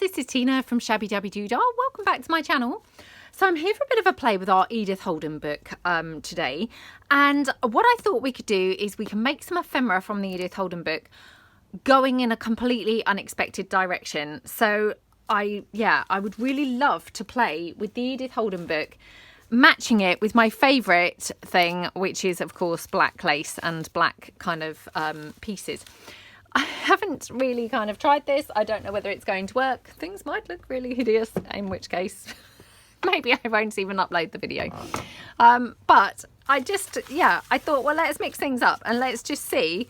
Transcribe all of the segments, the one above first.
this is Tina from Shabbydabbydoodah. Welcome back to my channel. So I'm here for a bit of a play with our Edith Holden book today. And what I thought we could do is we can make some ephemera from the Edith Holden book going in a completely unexpected direction. So I would really love to play with the Edith Holden book, matching it with my favourite thing, which is of course black lace and black kind of pieces. I haven't really kind of tried this. I don't know whether it's going to work. Things might look really hideous, in which case maybe I won't even upload the video. But I just, I thought, well, let's mix things up and let's just see,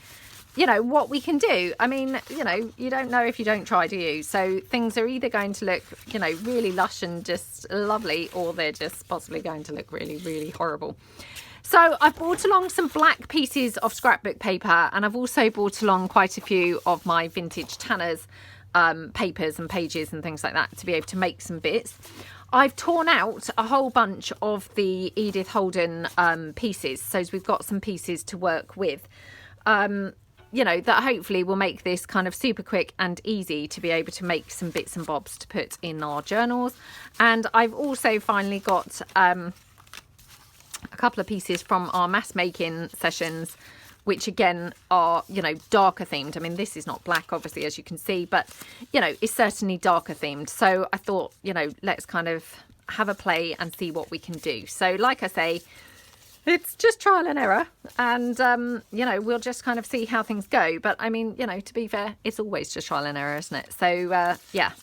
what we can do. I mean, you don't know if you don't try, do you? So things are either going to look, really lush and just lovely, or they're just possibly going to look really, really horrible. So I've brought along some black pieces of scrapbook paper, and I've also brought along quite a few of my vintage tanners papers and pages and things like that to be able to make some bits. I've torn out a whole bunch of the Edith Holden pieces, so we've got some pieces to work with, that hopefully will make this kind of super quick and easy to be able to make some bits and bobs to put in our journals. And I've also finally got a couple of pieces from our mass making sessions, which again are, darker themed. I mean, this is not black, obviously, as you can see, but, it's certainly darker themed. So I thought, let's kind of have a play and see what we can do. So like I say, it's just trial and error, and, we'll just kind of see how things go. But I mean, to be fair, it's always just trial and error, isn't it? So,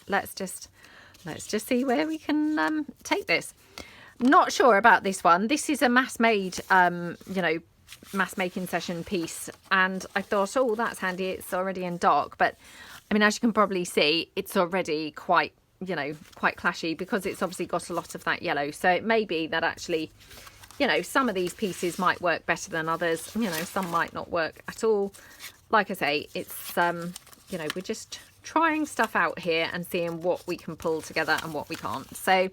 let's just see where we can take this. Not sure about this one. This is a mass-made, mass making session piece, and I thought, oh, that's handy. It's already in dark, but I mean, as you can probably see, it's already quite clashy because it's obviously got a lot of that yellow. So it may be that actually, some of these pieces might work better than others. Some might not work at all. Like I say, it's we're just trying stuff out here and seeing what we can pull together and what we can't. So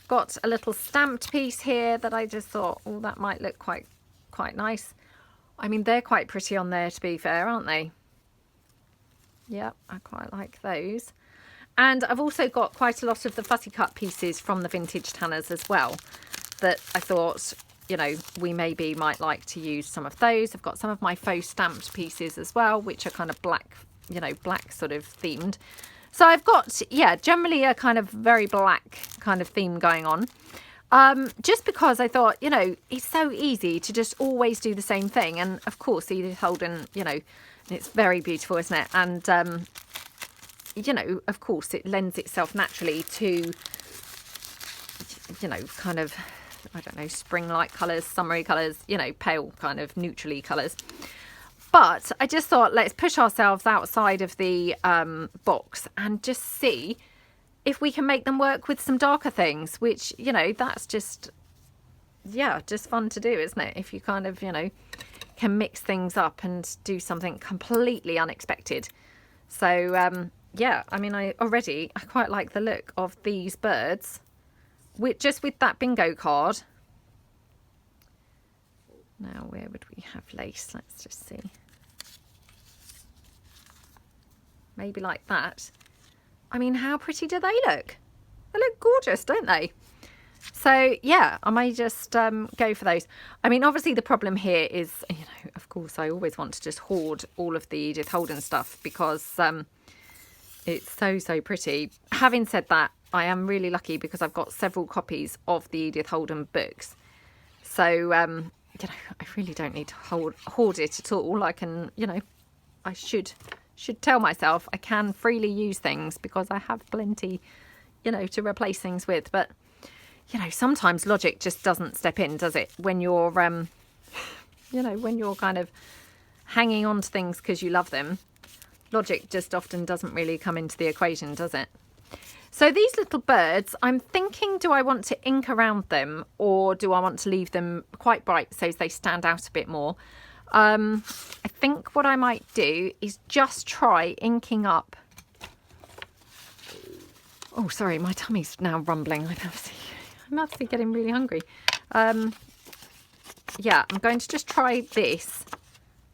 got a little stamped piece here that I just thought, oh, that might look quite nice. I mean, they're quite pretty on there, to be fair, aren't they? Yeah, I quite like those. And I've also got quite a lot of the fussy cut pieces from the vintage tanners as well, that I thought, we maybe might like to use some of those. I've got some of my faux stamped pieces as well, which are kind of black, black sort of themed. So I've got, generally a kind of very black kind of theme going on. Just because I thought, it's so easy to just always do the same thing. And of course, Edith Holden, it's very beautiful, isn't it? And, of course, it lends itself naturally to, kind of, I don't know, spring-like colours, summery colours, pale kind of neutrally colours. But I just thought, let's push ourselves outside of the box and just see if we can make them work with some darker things, which, that's just, just fun to do, isn't it? If you kind of, can mix things up and do something completely unexpected. So, I mean, I quite like the look of these birds with that bingo card. Now, where would we have lace? Let's just see. Maybe like that. I mean, how pretty do they look? They look gorgeous, don't they? So, yeah, I may just go for those. I mean, obviously the problem here is, of course, I always want to just hoard all of the Edith Holden stuff because it's so pretty. Having said that, I am really lucky because I've got several copies of the Edith Holden books. So, I really don't need to hoard it at all. I can, I should tell myself I can freely use things because I have plenty, to replace things with. But, sometimes logic just doesn't step in, does it? When you're, when you're kind of hanging on to things because you love them, logic just often doesn't really come into the equation, does it? So these little birds, I'm thinking, do I want to ink around them or do I want to leave them quite bright so they stand out a bit more? I think what I might do is just try inking up. Oh, sorry, my tummy's now rumbling. I must be getting really hungry. I'm going to just try this,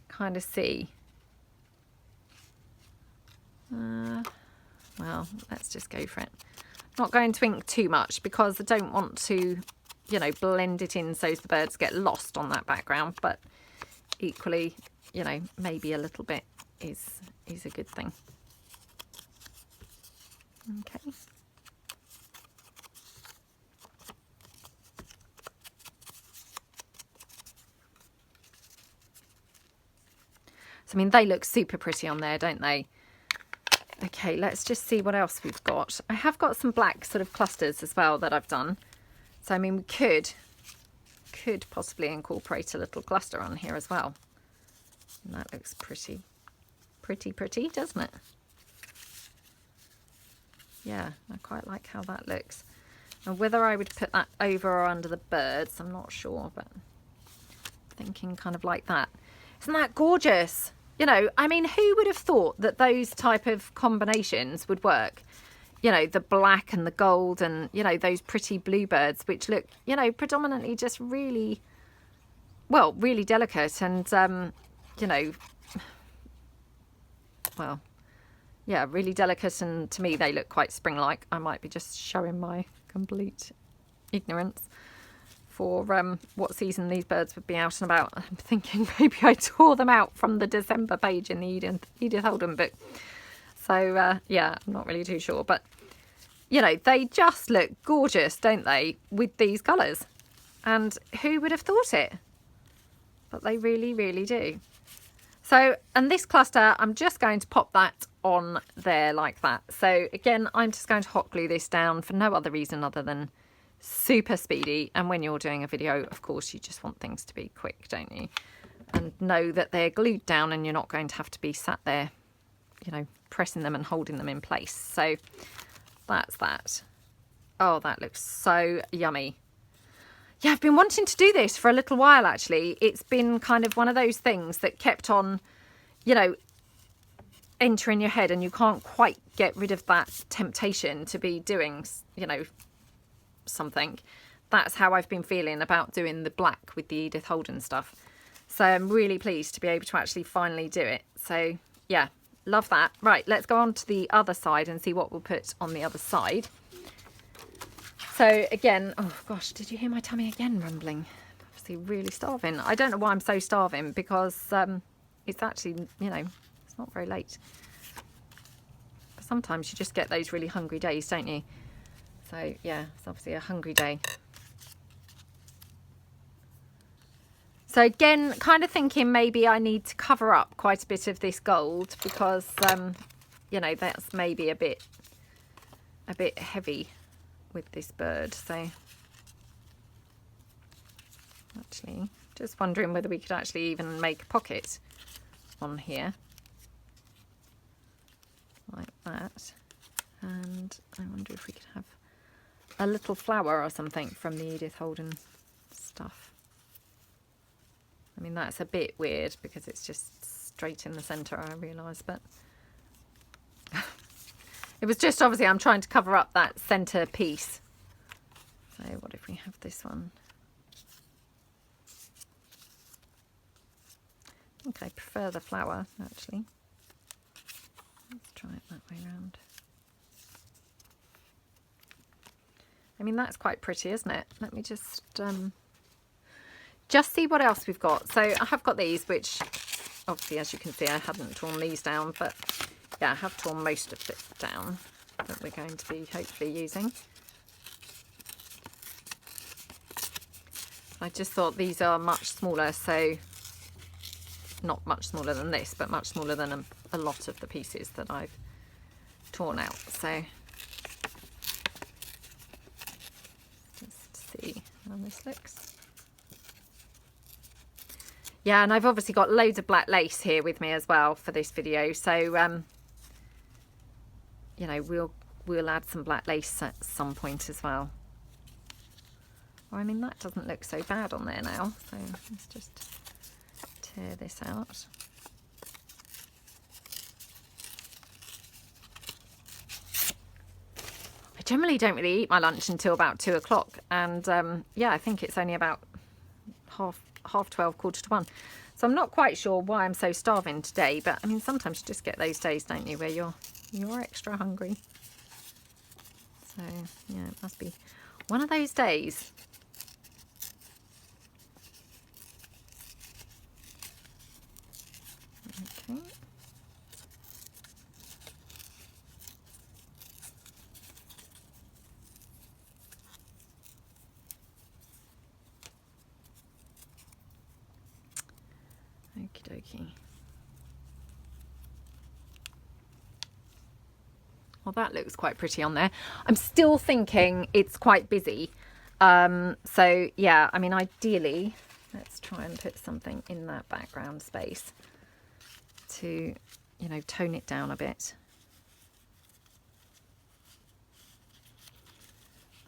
kind of see. Well, let's just go for it. Not going to ink too much because I don't want to, you know, blend it in so the birds get lost on that background, but equally, you know, maybe a little bit is a good thing. Okay. So, I mean, they look super pretty on there, don't they? Okay, let's just see what else we've got. I have got some black sort of clusters as well that I've done. So, I mean, we could possibly incorporate a little cluster on here as well. And that looks pretty, doesn't it? Yeah, I quite like how that looks. And whether I would put that over or under the birds, I'm not sure, but thinking kind of like that. Isn't that gorgeous? You know, I mean, who would have thought that those type of combinations would work? You know, the black and the gold and, you know, those pretty bluebirds, which look, you know, predominantly just really, well, really delicate and, you know, well, yeah, really delicate. And to me, they look quite spring-like. I might be just showing my complete ignorance for what season these birds would be out and about. I'm thinking maybe I tore them out from the December page in the Edith Holden book. So, yeah, I'm not really too sure. But, you know, they just look gorgeous, don't they, with these colours? And who would have thought it? But they really, really do. So, and this cluster, I'm just going to pop that on there like that. So, again, I'm just going to hot glue this down for no other reason other than super speedy. And when you're doing a video, of course, you just want things to be quick, don't you? And know that they're glued down and you're not going to have to be sat there, you know, pressing them and holding them in place. So that's that. Oh, that looks so yummy. Yeah, I've been wanting to do this for a little while, actually. It's been kind of one of those things that kept on, you know, entering your head, and you can't quite get rid of that temptation to be doing, you know, something. That's how I've been feeling about doing the black with the Edith Holden stuff. So I'm really pleased to be able to actually finally do it. So yeah, love that. Right, let's go on to the other side and see what we'll put on the other side. So again, oh gosh, did you hear my tummy again rumbling? Obviously really starving. I don't know why I'm so starving, because it's actually, you know, it's not very late. But sometimes you just get those really hungry days, don't you? So yeah, it's obviously a hungry day. So again, kind of thinking maybe I need to cover up quite a bit of this gold, because you know, that's maybe a bit heavy with this bird. So actually just wondering whether we could actually even make a pocket on here like that. And I wonder if we could have a little flower or something from the Edith Holden stuff. I mean, that's a bit weird because it's just straight in the centre, I realise, but it was just, obviously I'm trying to cover up that centre piece. So what if we have this one? I think I prefer the flower, actually. Let's try it that way around. I mean, that's quite pretty, isn't it? Let me just see what else we've got. So I have got these, which obviously, as you can see, I hadn't torn these down, but yeah, I have torn most of it down that we're going to be hopefully using. I just thought these are much smaller, so not much smaller than this, but much smaller than a lot of the pieces that I've torn out. So just see how this looks. Yeah, and I've obviously got loads of black lace here with me as well for this video. So, you know, we'll add some black lace at some point as well. Oh, I mean, that doesn't look so bad on there now. So let's just tear this out. I generally don't really eat my lunch until about 2 o'clock. And yeah, I think it's only about half 12, quarter to 1. So I'm not quite sure why I'm so starving today, but I mean, sometimes you just get those days, don't you, where you're You're extra hungry. So, yeah, it must be one of those days. Okay. Okie dokie. Well, that looks quite pretty on there. I'm still thinking it's quite busy. So, yeah, I mean, ideally, let's try and put something in that background space to, you know, tone it down a bit.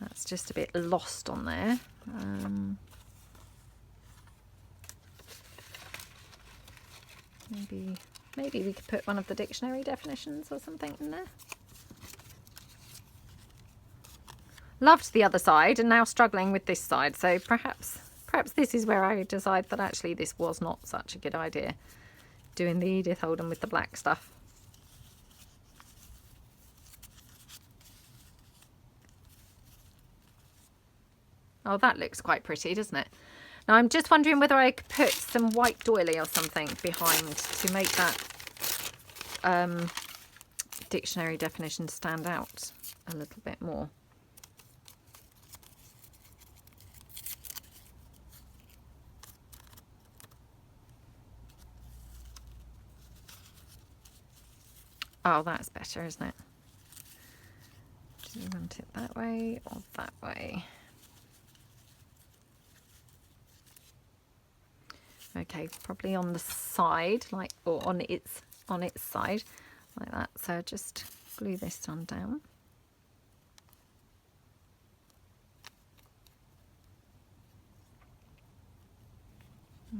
That's just a bit lost on there. Maybe we could put one of the dictionary definitions or something in there. Loved the other side and now struggling with this side, so perhaps this is where I decide that actually this was not such a good idea, doing the Edith Holden with the black stuff. Oh, that looks quite pretty, doesn't it? Now I'm just wondering whether I could put some white doily or something behind to make that dictionary definition stand out a little bit more. Oh, that's better, isn't it? Do you want it that way or that way? Okay, probably on the side, like, or on its side, like that. So just glue this one down.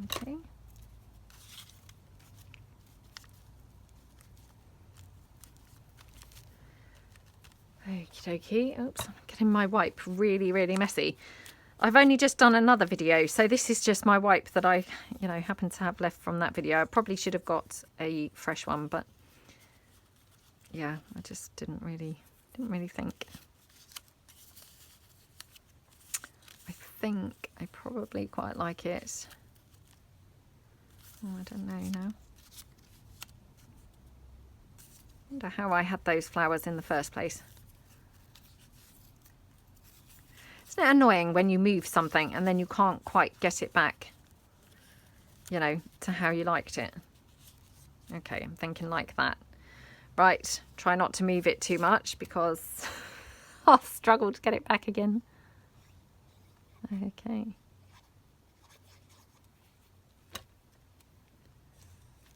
Okay. Okie dokie. Oops, I'm getting my wipe really, really messy. I've only just done another video, so this is just my wipe that I, you know, happen to have left from that video. I probably should have got a fresh one, but yeah, I just didn't really think. I think I probably quite like it. Oh, I don't know now. I wonder how I had those flowers in the first place. Isn't it annoying when you move something and then you can't quite get it back, you know, to how you liked it? Okay, I'm thinking like that. Right, try not to move it too much because I'll struggle to get it back again. Okay.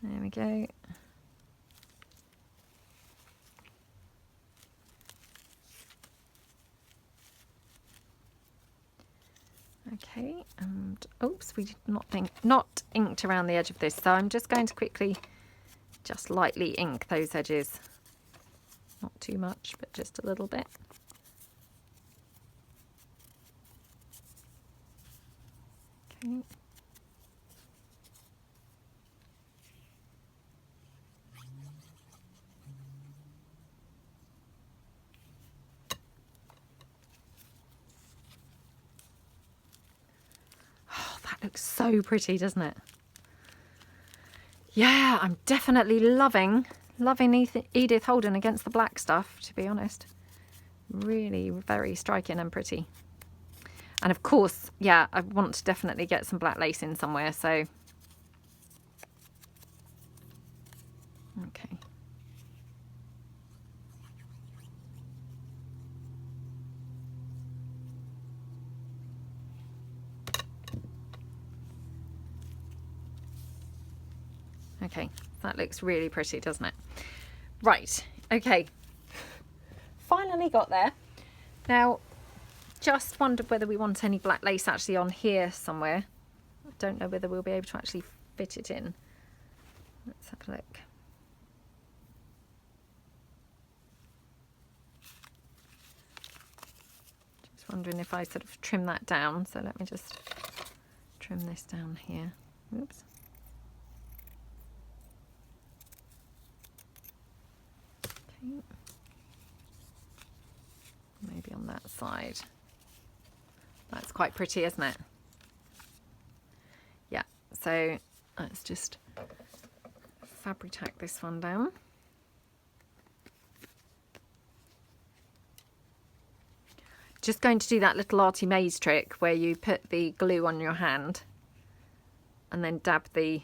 There we go. Okay, and oops, we did not inked around the edge of this, so I'm just going to quickly just lightly ink those edges. Not too much, but just a little bit. Okay. Looks so pretty, doesn't it? Yeah, I'm definitely loving Edith Holden against the black stuff, to be honest. Really very striking and pretty. And of course, yeah, I want to definitely get some black lace in somewhere, so okay. Okay, that looks really pretty, doesn't it? Right, okay. Finally got there. Now, just wondered whether we want any black lace actually on here somewhere. I don't know whether we'll be able to actually fit it in. Let's have a look. Just wondering if I sort of trim that down. So let me just trim this down here. Oops. Okay. Maybe on that side. That's quite pretty, isn't it? Yeah, so let's just fabric tack this one down. Just going to do that little arty maze trick where you put the glue on your hand and then dab the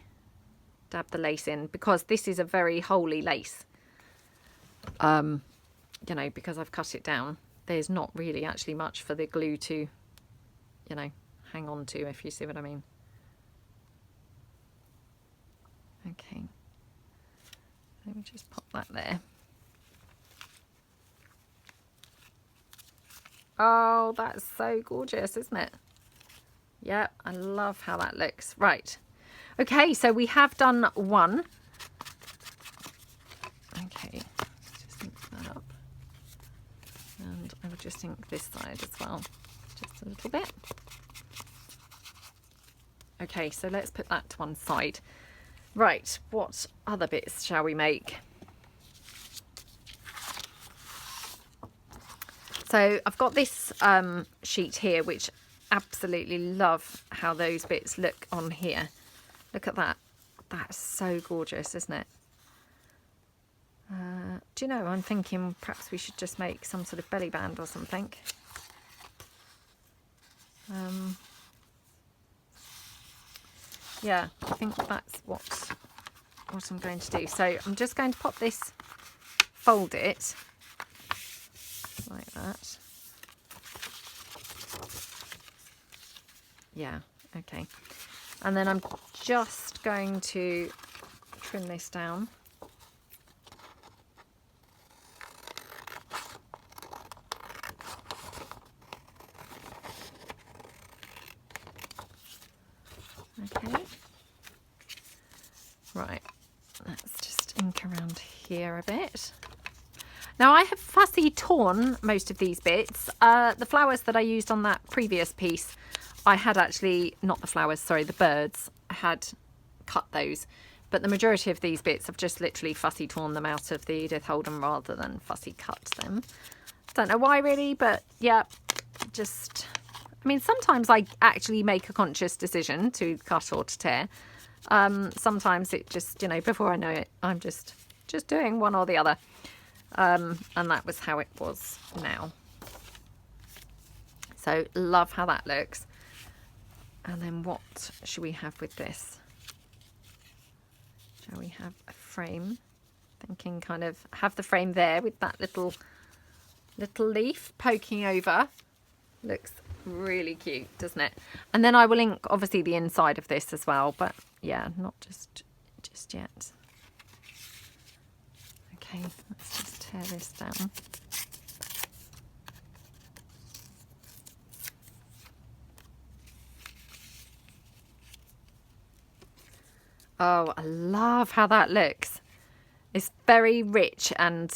lace in, because this is a very holy lace. You know, because I've cut it down, there's not really actually much for the glue to, you know, hang on to, if you see what I mean. Okay, let me just pop that there. Oh, that's so gorgeous, isn't it? Yeah, I love how that looks. Right. Okay, so we have done one. Okay, just ink that up. And I will just ink this side as well, just a little bit. Okay, so let's put that to one side. Right, what other bits shall we make? So I've got this sheet here, which absolutely love how those bits look on here. Look at that. That's so gorgeous, isn't it? Do you know, I'm thinking perhaps we should just make some sort of belly band or something. Yeah, I think that's what I'm going to do. So I'm just going to pop this, fold it like that. Yeah, okay. And then I'm just going to trim this down. Okay. Right, let's just ink around here a bit. Now I have fussy torn most of these bits. The flowers that I used on that previous piece, I had actually, not the flowers, sorry, the birds, I had cut those. But the majority of these bits, I've just literally fussy torn them out of the Edith Holden rather than fussy cut them. Don't know why really, but yeah, just, I mean, sometimes I actually make a conscious decision to cut or to tear. Sometimes it just, you know, before I know it, I'm just doing one or the other. And that was how it was now. So love how that looks. And then what should we have with this? Shall we have a frame? Thinking kind of have the frame there with that little leaf poking over. Looks really cute, doesn't it? And then I will ink obviously the inside of this as well, but yeah, not just yet. Okay, let's just tear this down. Oh, I love how that looks. It's very rich and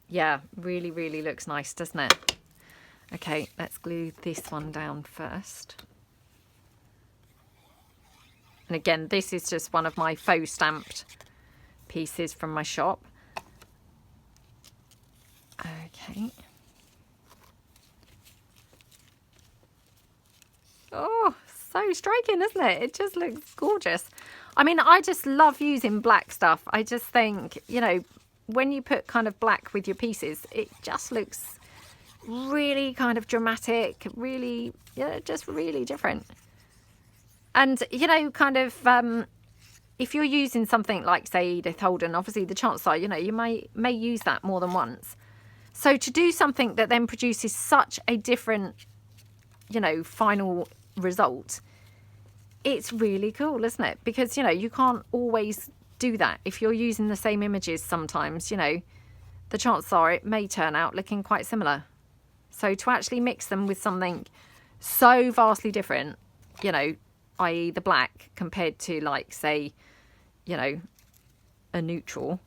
yeah, really, really looks nice, doesn't it? Okay, let's glue this one down first. And again, this is just one of my faux stamped pieces from my shop. Okay. Oh, so striking, isn't it? It just looks gorgeous. I mean, I just love using black stuff. I just think, you know, when you put kind of black with your pieces, it just looks really kind of dramatic, really, you know, just really different. And, you know, kind of, if you're using something like, say, Edith Holden, obviously the chances are, you know, you may use that more than once. So to do something that then produces such a different, you know, final result, it's really cool, isn't it? Because, you know, you can't always do that. If you're using the same images sometimes, you know, the chances are it may turn out looking quite similar. So to actually mix them with something so vastly different, you know, i.e. the black compared to, like, say, you know, a neutral,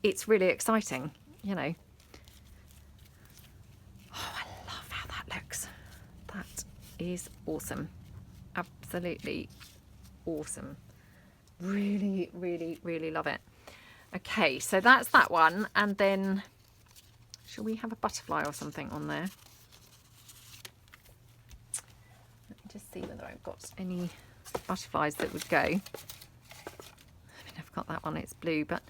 it's really exciting, you know. Oh, I love how that looks. That is awesome. Absolutely awesome. Really, really, really love it. Okay, so that's that one. And then, shall we have a butterfly or something on there? Let me just see whether I've got any butterflies that would go. I mean, I've got that one, it's blue, but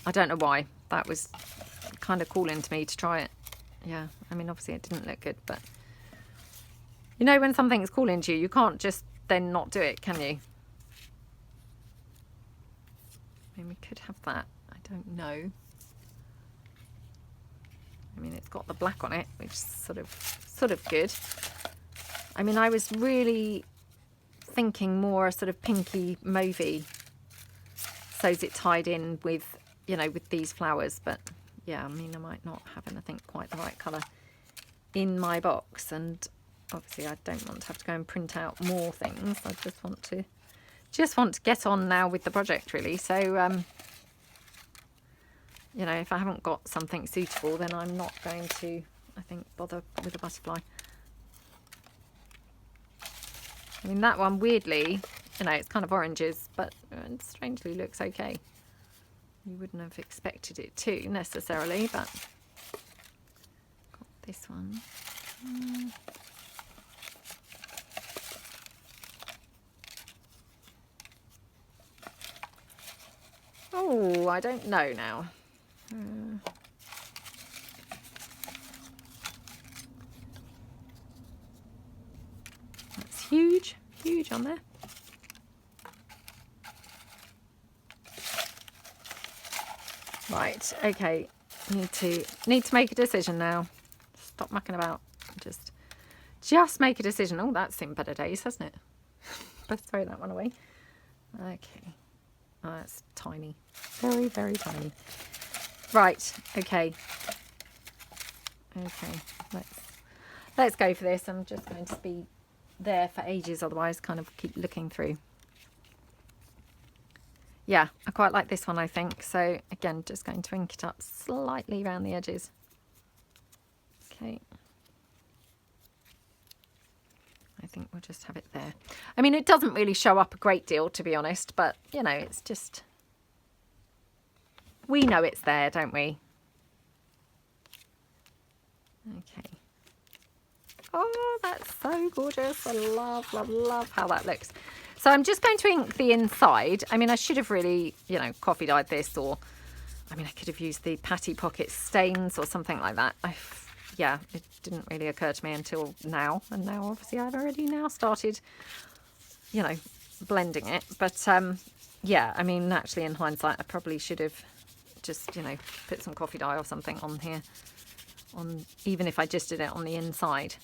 I don't know why. That was kind of calling to me to try it. Yeah, I mean, obviously it didn't look good, but you know, when something's calling to you, you can't just then not do it, can you? I mean, we could have that. I don't know. I mean, it's got the black on it, which is sort of good. I mean, I was really thinking more sort of pinky mauvey, so is it tied in with, you know, with these flowers. But yeah, I mean, I might not have anything quite the right colour in my box, and obviously I don't want to have to go and print out more things. I just want to get on now with the project, really. So you know, if I haven't got something suitable, then I'm not going to, I think, bother with a butterfly. I mean, that one, weirdly, you know, it's kind of oranges, but it strangely looks okay. You wouldn't have expected it to necessarily, but got this one. Oh, I don't know now. That's huge on there. Right, okay. Need to make a decision now. Stop mucking about. Just make a decision. Oh, that's seen better days, hasn't it? Let's throw that one away. Okay. Oh, that's tiny. Very, very tiny. Right, okay. Okay, let's go for this. I'm just going to be there for ages, otherwise kind of keep looking through. Yeah, I quite like this one, I think. So again, just going to ink it up slightly around the edges. Okay. I think we'll just have it there. I mean, it doesn't really show up a great deal, to be honest, but you know, it's just, we know it's there, don't we? Okay. Oh, that's so gorgeous. I love, love, love how that looks. So I'm just going to ink the inside. I mean, I should have really, you know, coffee dyed this, or, I mean, I could have used the Patty Pocket stains or something like that. Yeah, it didn't really occur to me until now. And now, obviously, I've already now started, you know, blending it. But, yeah, I mean, actually, in hindsight, I probably should have just, you know, put some coffee dye or something on here. Even if I just did it on the inside.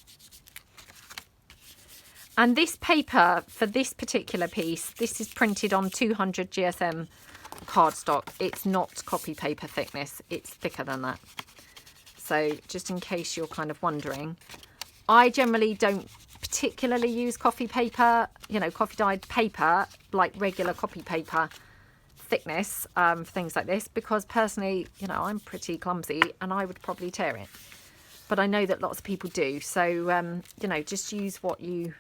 And this paper for this particular piece, this is printed on 200 GSM cardstock. It's not copy paper thickness, it's thicker than that. So just in case you're kind of wondering, I generally don't particularly use coffee paper, you know, coffee dyed paper, like regular copy paper thickness for things like this, because personally, you know, I'm pretty clumsy and I would probably tear it. But I know that lots of people do. So, you know, just use what you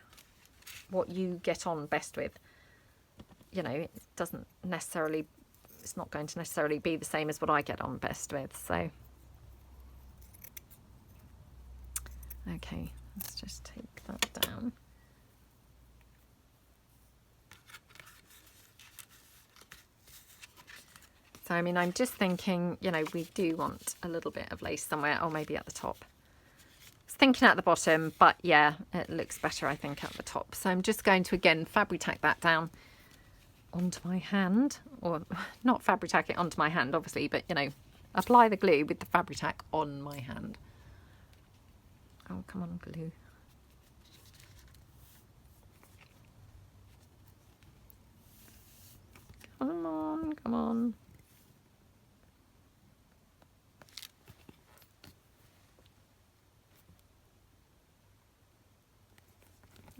get on best with. You know, it doesn't necessarily, it's not going to necessarily be the same as what I get on best with. So, okay, let's just take that down. So, I mean, I'm just thinking, you know, we do want a little bit of lace somewhere, or maybe at the top. I was thinking at the bottom, but yeah, it looks better, I think, at the top. So I'm just going to, again, Fabri-Tac that down onto my hand, or not Fabri-Tac it onto my hand, obviously, but, you know, apply the glue with the Fabri-Tac on my hand. Oh, come on, glue. Come on, come on.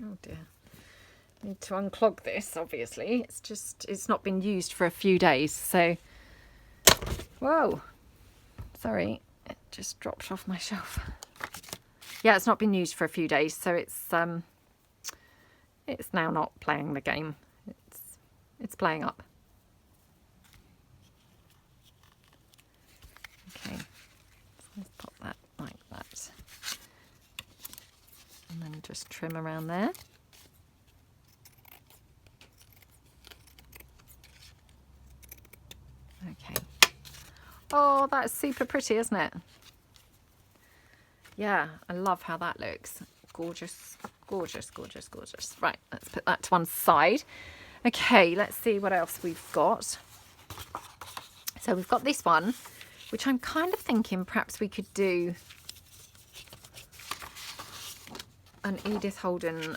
Oh dear. Need to unclog this, obviously. It's not been used for a few days, so. Whoa. Sorry, it just dropped off my shelf. Yeah, it's not been used for a few days, so it's now not playing the game. It's playing up. just trim around there. Okay. Oh, that's super pretty, isn't it? Yeah, I love how that looks. Gorgeous, gorgeous, gorgeous, gorgeous. Right, let's put that to one side. Okay, let's see what else we've got. So we've got this one, which I'm kind of thinking perhaps we could do an Edith Holden,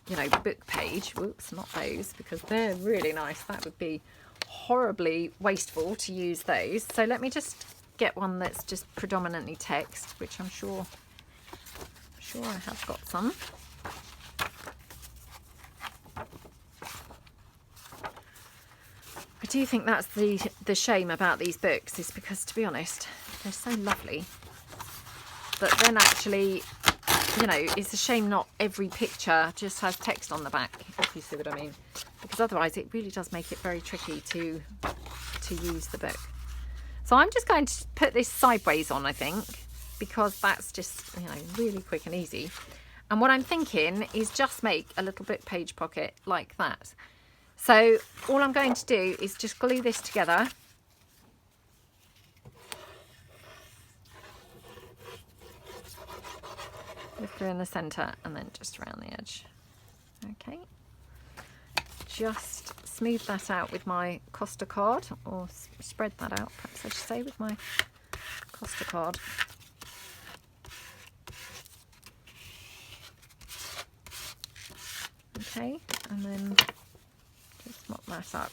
you know, book page. Whoops, not those, because they're really nice. That would be horribly wasteful to use those. So let me just get one that's just predominantly text, which I'm sure I have got some. I do think that's the shame about these books, is because, to be honest, they're so lovely. But then actually, you know, it's a shame not every picture just has text on the back, if you see what I mean. Because otherwise it really does make it very tricky to use the book. So I'm just going to put this sideways on, I think, because that's just, you know, really quick and easy. And what I'm thinking is just make a little book page pocket like that. So all I'm going to do is just glue this together. With glue in the centre and then just around the edge. Okay. Just smooth that out with my Costa card, or spread that out, perhaps I should say, with my Costa card. Okay, and then just mop that up.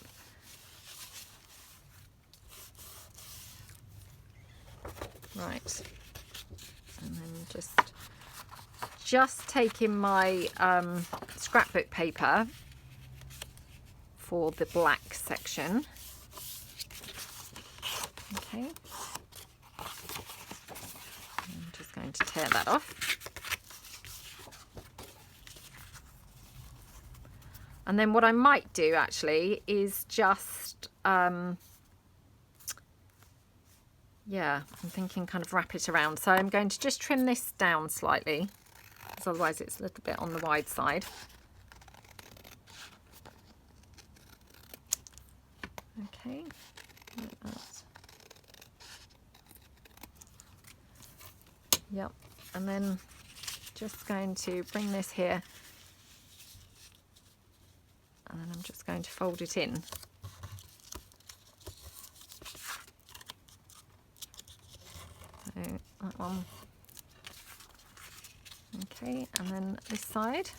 Right, and then just taking my scrapbook paper for the black section. Okay, I'm just going to tear that off. And then what I might do actually is just, yeah, I'm thinking kind of wrap it around. So I'm going to just trim this down slightly, because otherwise it's a little bit on the wide side. Okay, like that. Yep, and then just going to bring this here, and then I'm just going to fold it in. So that one. Okay, and then this side.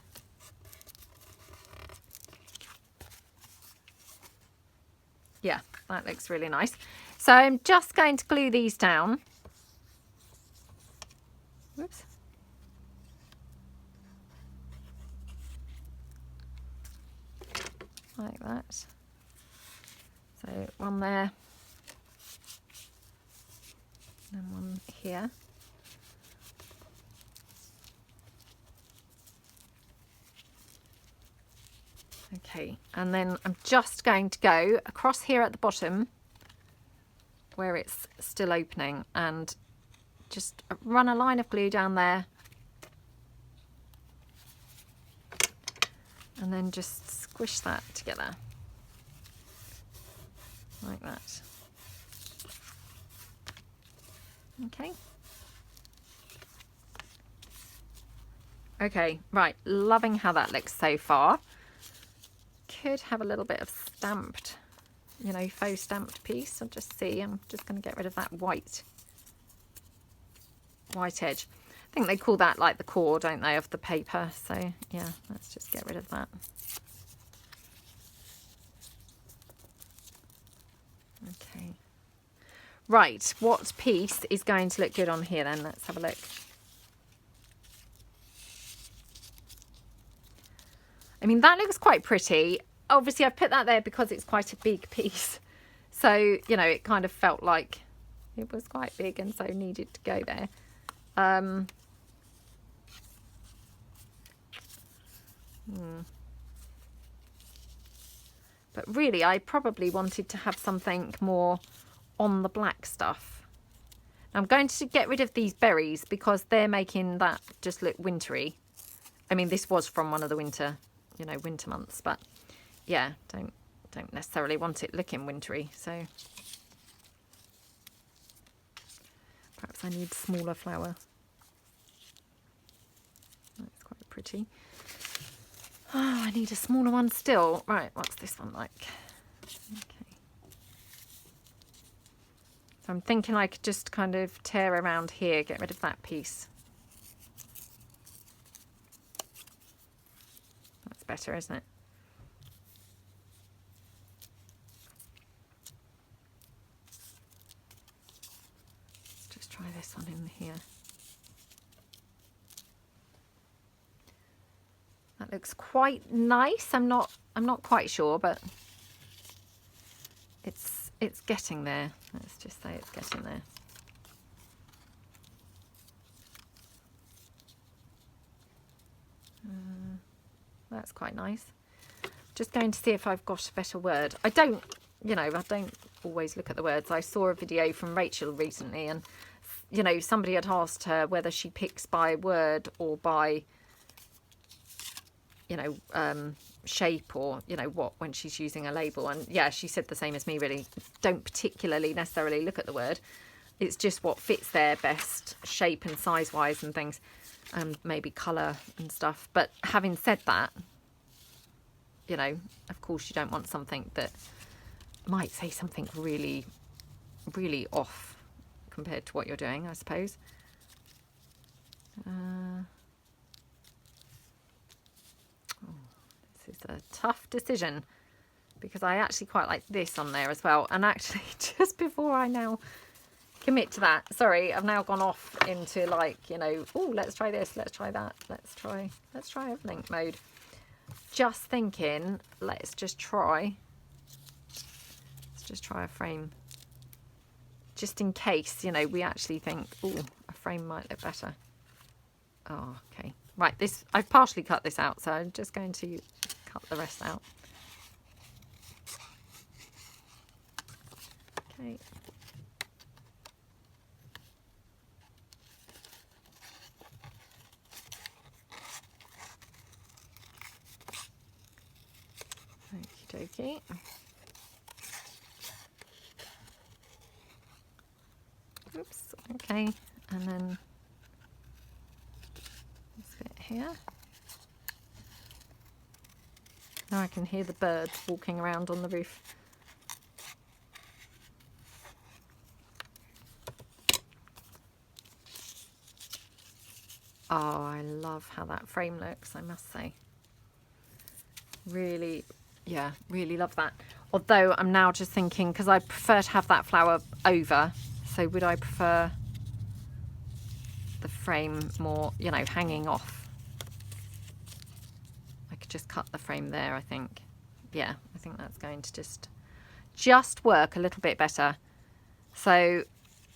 Yeah, that looks really nice. So I'm just going to glue these down. Whoops. Like that. So one there. And one here. Okay, and then I'm just going to go across here at the bottom where it's still opening and just run a line of glue down there, and then just squish that together like that. Okay. Okay, right, loving how that looks so far. Could have a little bit of stamped, you know, faux stamped piece. I'll just see. I'm just going to get rid of that white edge. I think they call that like the core, don't they, of the paper. So yeah, let's just get rid of that. Okay. Right, what piece is going to look good on here then? Let's have a look. I mean, that looks quite pretty. Obviously, I've put that there because it's quite a big piece. So, you know, it kind of felt like it was quite big and so needed to go there. But really, I probably wanted to have something more on the black stuff. I'm going to get rid of these berries because they're making that just look wintry. I mean, this was from one of the winter, you know, winter months, but yeah, don't necessarily want it looking wintry. So perhaps I need smaller flower. That's quite pretty. Oh, I need a smaller one still. Right, what's this one like? Okay. So I'm thinking I could just kind of tear around here, get rid of that piece. That's better, isn't it? Let's just try this one in here. That looks quite nice. I'm not quite sure, but it's getting there. Let's just say it's getting there. That's quite nice. Just going to see if I've got a better word. I don't always look at the words. I saw a video from Rachel recently, and you know, somebody had asked her whether she picks by word or by, you know, shape, or you know what, when she's using a label. And yeah, she said the same as me, really. Don't particularly necessarily look at the word. It's just what fits there best, shape and size wise and things, and maybe colour and stuff. But having said that, you know, of course you don't want something that might say something really, really off compared to what you're doing, I suppose. This is a tough decision because I actually quite like this on there as well. And actually, just before I now commit to that, sorry, I've now gone off into, like, you know, oh, let's try this, let's try that, let's try everything mode. Just thinking, let's just try a frame, just in case, you know, we actually think, oh, a frame might look better. Oh, okay, right, this, I've partially cut this out, so I'm just going to cut the rest out. Okay. Okie dokie. Oops, okay, and then this bit here. Now I can hear the birds walking around on the roof. Oh, I love how that frame looks, I must say. Really, yeah, really love that. Although I'm now just thinking, because I prefer to have that flower over, so would I prefer the frame more, you know, hanging off? I could just cut the frame there, I think. Yeah, I think that's going to just work a little bit better. So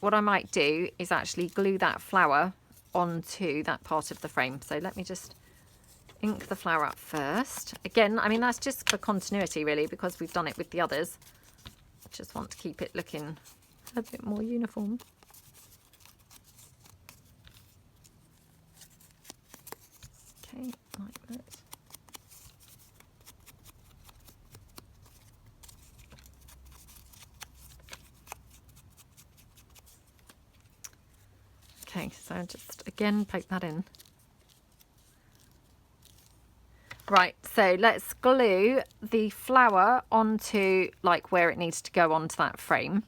what I might do is actually glue that flower onto that part of the frame. So let me just ink the flower up first. Again, I mean, that's just for continuity really, because we've done it with the others. I just want to keep it looking a bit more uniform. Okay, like that. Okay, so just again poke that in. Right, so let's glue the flower onto, like, where it needs to go onto that frame.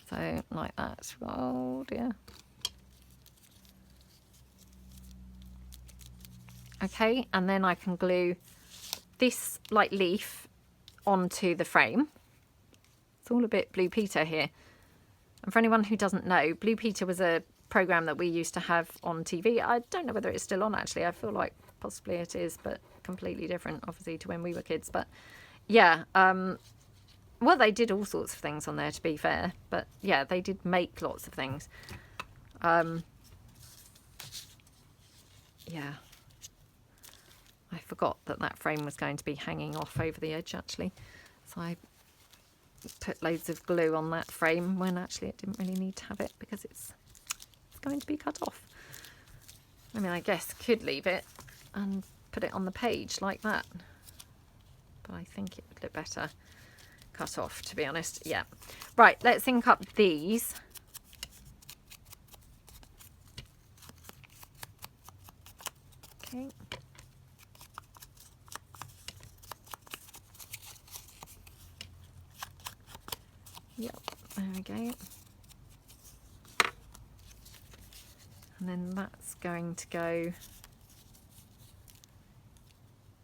So like that. Oh dear. Okay, and then I can glue this, like, leaf onto the frame. It's all a bit Blue Peter here. And for anyone who doesn't know, Blue Peter was a program that we used to have on TV. I don't know whether it's still on, actually. I feel like possibly it is, but completely different, obviously, to when we were kids. But yeah, well, they did all sorts of things on there, to be fair. But yeah, they did make lots of things. Yeah, I forgot that that frame was going to be hanging off over the edge, actually. So I put loads of glue on that frame when actually it didn't really need to have it because it's going to be cut off. I mean, I guess could leave it and put it on the page like that, but I think it would look better cut off, to be honest. Yeah. Right, let's ink up these. Okay. Yep, there we go. And then that's going to go,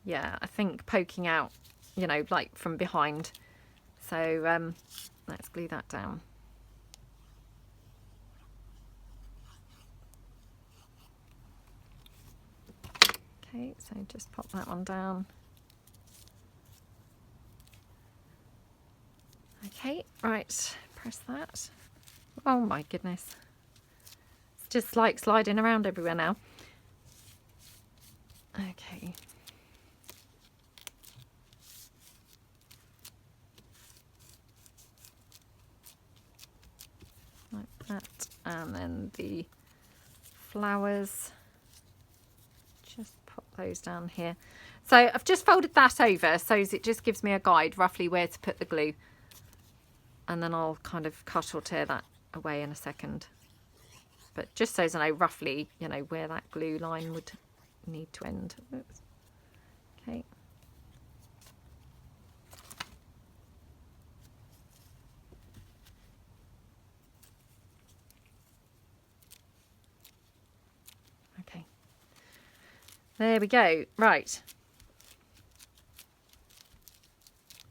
yeah, I think poking out, you know, like from behind. So let's glue that down. Okay, so just pop that one down. Okay, right, press that. Oh my goodness. It's just like sliding around everywhere now. Okay. Like that. And then the flowers. Just pop those down here. So I've just folded that over so it just gives me a guide roughly where to put the glue. And then I'll kind of cut or tear that away in a second. But just so I know roughly, you know, where that glue line would need to end. Oops. Okay. Okay. There we go. Right.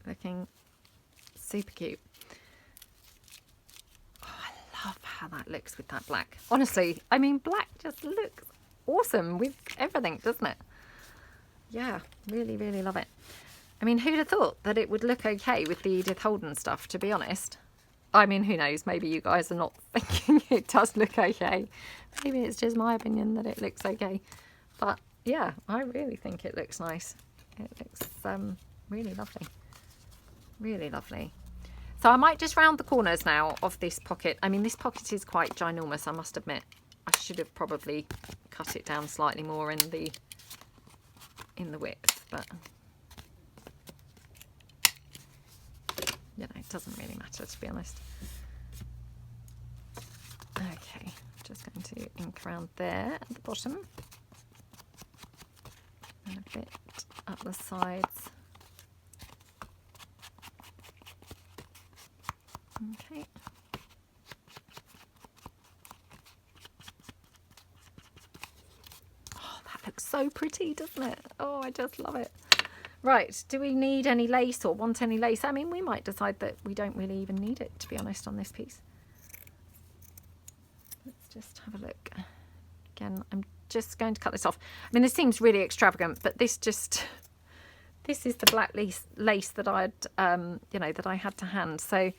Looking super cute. Love how that looks with that black. Honestly, I mean, black just looks awesome with everything, doesn't it? Yeah, really, really love it. I mean, who'd have thought that it would look okay with the Edith Holden stuff, to be honest? I mean, who knows? Maybe you guys are not thinking it does look okay. Maybe it's just my opinion that it looks okay. But yeah, I really think it looks nice. It looks really lovely. Really lovely. So I might just round the corners now of this pocket. I mean, this pocket is quite ginormous, I must admit. I should have probably cut it down slightly more in the width, but you know, it doesn't really matter, to be honest. Okay, just going to ink around there at the bottom and a bit up the sides. Okay. Oh, that looks so pretty, doesn't it? Oh, I just love it. Right, do we need any lace or want any lace? I mean, we might decide that we don't really even need it, to be honest, on this piece. Let's just have a look. Again, I'm just going to cut this off. I mean, this seems really extravagant, but this is the black lace that I'd, you know, that I had to hand. So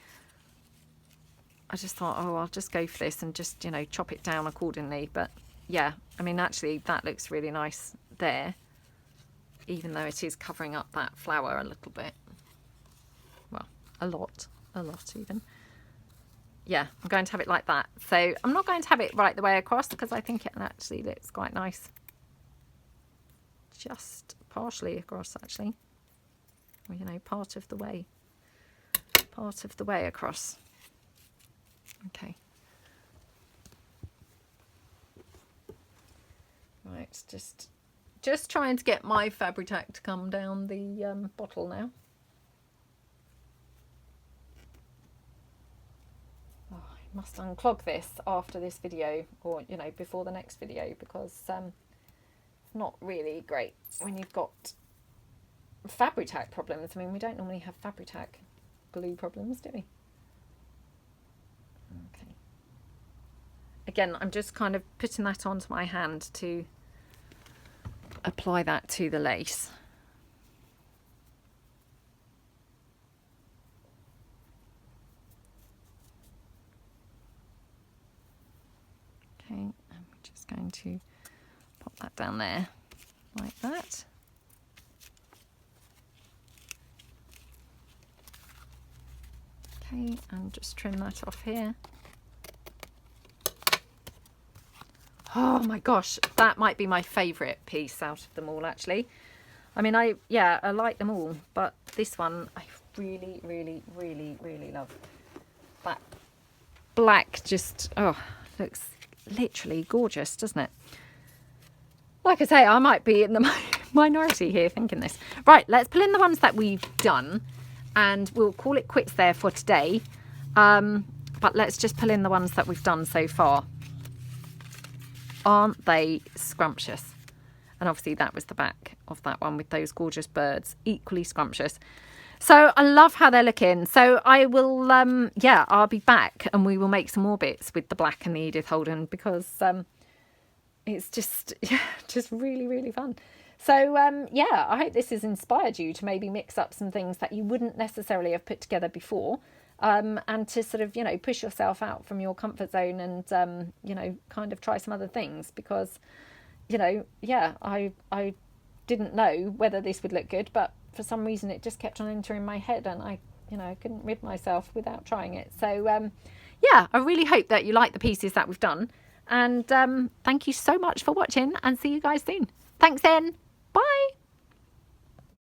I just thought, oh, I'll just go for this and just, you know, chop it down accordingly. But yeah, I mean, actually that looks really nice there, even though it is covering up that flower a little bit. Well, a lot even. Yeah, I'm going to have it like that. So I'm not going to have it right the way across because I think it actually looks quite nice. Just partially across, actually. Well, you know, part of the way across. Okay. Right, just trying to get my Fabri-Tac to come down the bottle now. Oh, I must unclog this after this video, or you know, before the next video, because it's not really great when you've got Fabri-Tac problems. I mean, we don't normally have Fabri-Tac glue problems, do we? Okay. Again, I'm just kind of putting that onto my hand to apply that to the lace. Okay, and we're just going to pop that down there like that. Okay, and just trim that off here. Oh my gosh, that might be my favourite piece out of them all, actually. I mean, I like them all, but this one I really, really, really, really love. That black just, oh, looks literally gorgeous, doesn't it? Like I say, I might be in the minority here thinking this. Right, let's pull in the ones that we've done, and we'll call it quits there for today. But let's just pull in the ones that we've done so far. Aren't they scrumptious? And obviously that was the back of that one with those gorgeous birds, equally scrumptious. So I love how they're looking. So I will, I'll be back and we will make some more bits with the black and the Edith Holden, because it's just really, really fun. So, I hope this has inspired you to maybe mix up some things that you wouldn't necessarily have put together before, and to sort of, push yourself out from your comfort zone and, kind of try some other things, because, I didn't know whether this would look good, but for some reason it just kept on entering my head, and I couldn't rid myself without trying it. So, I really hope that you like the pieces that we've done. And thank you so much for watching, and see you guys soon. Thanks then. Bye.